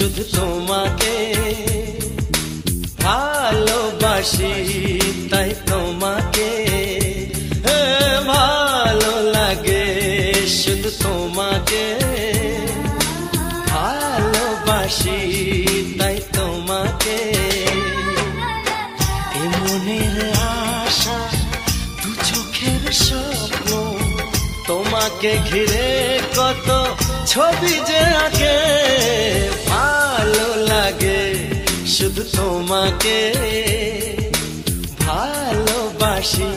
শুধু তোমাকে ভালোবাসি, তাই তোমাকে ভালো লাগে, শুধু তোমাকে ভালোবাসি, তাই তোমাকে। এ মনের আশা, দু চোখের স্বপ্ন, তোমাকে ঘিরে কত ছবি যে আঁকে, ভালো লাগে, শুধু তোমাকে ভালোবাসি।